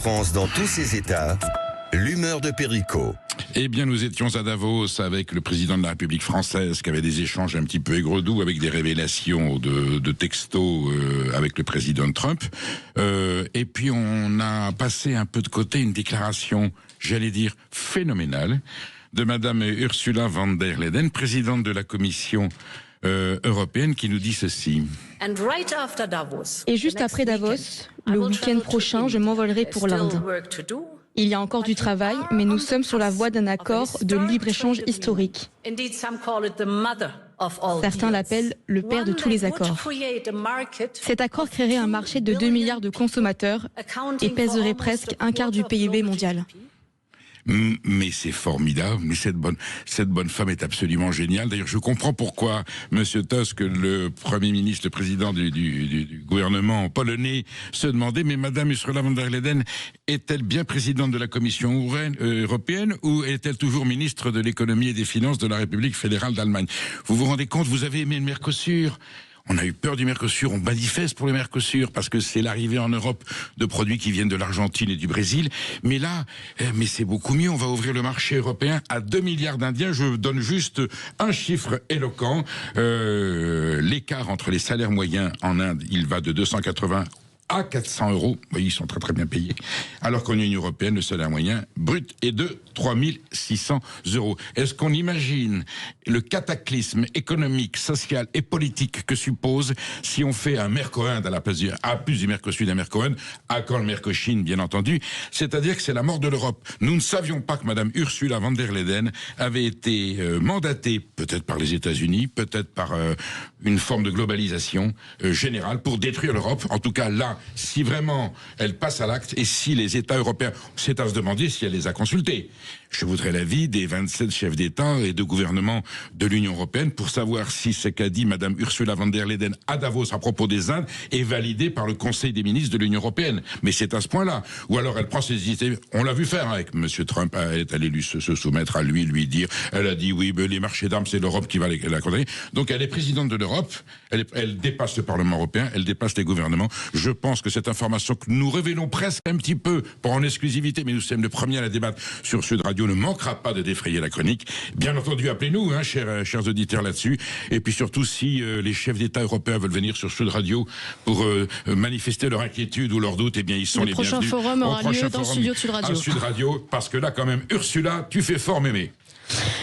France dans tous ses états, l'humeur de Perico. Eh bien, nous étions à Davos avec le président de la République française qui avait des échanges un petit peu aigre-doux avec des révélations de textos avec le président Trump. Et puis, on a passé un peu de côté une déclaration, j'allais dire, phénoménale de Madame Ursula von der Leyen, présidente de la Commission européenne, qui nous dit ceci. Et juste après Davos, le week-end prochain, je m'envolerai pour l'Inde. Il y a encore du travail, mais nous sommes sur la voie d'un accord de libre-échange historique. Certains l'appellent le père de tous les accords. Cet accord créerait un marché de 2 milliards de consommateurs et pèserait presque un quart du PIB mondial. Mais c'est formidable, mais cette bonne femme est absolument géniale. D'ailleurs, je comprends pourquoi Monsieur Tusk, le Premier ministre, le président du gouvernement polonais, se demandait, mais Madame Ursula von der Leyen est-elle bien présidente de la Commission européenne ou est-elle toujours ministre de l'économie et des finances de la République fédérale d'Allemagne? Vous vous rendez compte, vous avez aimé le Mercosur? On a eu peur du Mercosur, on manifeste pour le Mercosur parce que c'est l'arrivée en Europe de produits qui viennent de l'Argentine et du Brésil. Mais là, mais c'est beaucoup mieux, on va ouvrir le marché européen à 2 milliards d'Indiens. Je donne juste un chiffre éloquent. L'écart entre les salaires moyens en Inde, il va de 280 à 400 euros. Vous voyez, ils sont très très bien payés. Alors qu'en Union européenne, le salaire moyen brut est de 3600 euros. Est-ce qu'on imagine le cataclysme économique, social et politique que suppose si on fait un Merco-Inde à la place plus du Mercosur d'un Merco-Inde, à quand le Merco-Chine, bien entendu. C'est-à-dire que c'est la mort de l'Europe. Nous ne savions pas que Madame Ursula von der Leyen avait été mandatée, peut-être par les États-Unis, peut-être par une forme de globalisation générale pour détruire l'Europe. En tout cas, là, si vraiment elle passe à l'acte et si les États européens, c'est à se demander si elle les a consultés. Je voudrais l'avis des 27 chefs d'État et de gouvernement de l'Union européenne pour savoir si ce qu'a dit Madame Ursula von der Leyen à Davos à propos des Indes est validé par le Conseil des ministres de l'Union européenne. Mais c'est à ce point-là. Ou alors elle prend ses idées. On l'a vu faire avec Monsieur Trump. Elle est allée se soumettre à lui dire. Elle a dit oui, mais les marchés d'armes, c'est l'Europe qui va la condamner. Donc elle est présidente de l'Europe. Elle dépasse le Parlement européen. Elle dépasse les gouvernements. Je pense que cette information que nous révélons presque un petit peu pour en exclusivité, mais nous sommes le premier à la débattre sur Sud Radio, ne manquera pas de défrayer la chronique. Bien entendu, appelez-nous, chers auditeurs, là-dessus. Et puis surtout, si les chefs d'État européens veulent venir sur Sud Radio pour manifester leur inquiétude ou leur doute, eh bien, ils sont les bienvenus. Le prochain forum aura lieu dans le studio de Sud Radio. À Sud Radio, parce que là, quand même, Ursula, tu fais fort m'aimer.